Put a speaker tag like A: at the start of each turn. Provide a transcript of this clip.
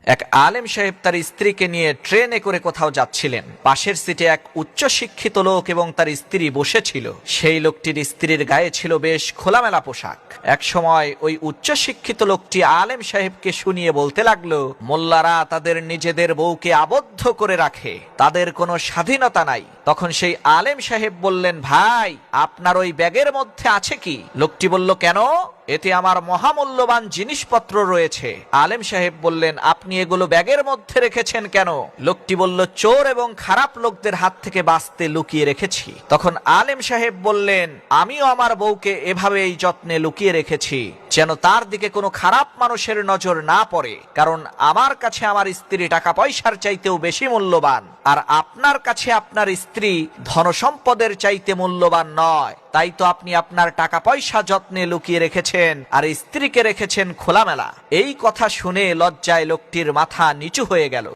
A: এক আলেম সাহেব তার স্ত্রীকে নিয়ে ট্রেনে করে কোথাও যাচ্ছিলেন। পাশের সিটে এক উচ্চ শিক্ষিত লোক এবং তার স্ত্রী বসেছিল। সেই লোকটির স্ত্রীর গায়ে ছিল বেশ খোলামেলা পোশাক। এক সময় ওই উচ্চ শিক্ষিত লোকটি আলেম সাহেবকে শুনিয়ে বলতে লাগলো, মোল্লারা তাদের নিজেদের বউকে আবদ্ধ করে রাখে, তাদের কোনো স্বাধীনতা নাই। তখন সেই আলেম সাহেব বললেন, ভাই আপনার ওই ব্যাগের মধ্যে আছে কি? লোকটি বলল, কেন? এতে আমার মহামূল্যবান জিনিসপত্র রয়েছে। আলেম সাহেব বললেন, আপনি এগুলো ব্যাগের মধ্যে রেখেছেন কেন? লোকটি বলল, চোর এবং খারাপ লোকদের হাত থেকে বাঁচতে লুকিয়ে রেখেছি। তখন আলেম সাহেব বললেন, আমিও আমার বউকে এভাবেই যত্নে লুকিয়ে রেখেছি, যেন তার দিকে কোনো খারাপ মানুষের নজর না পড়ে। কারণ আমার কাছে আমার স্ত্রী টাকা পয়সার চাইতেও বেশি মূল্যবান, আর আপনার কাছে আপনার স্ত্রী ধনসম্পদের চাইতে মূল্যবান নয়। তাই তো আপনি আপনার টাকা পয়সা যত্নে লুকিয়ে রেখেছেন আর স্ত্রীকে রেখেছেন খোলামেলা। এই কথা শুনে লজ্জায় লোকটির মাথা নিচু হয়ে গেল।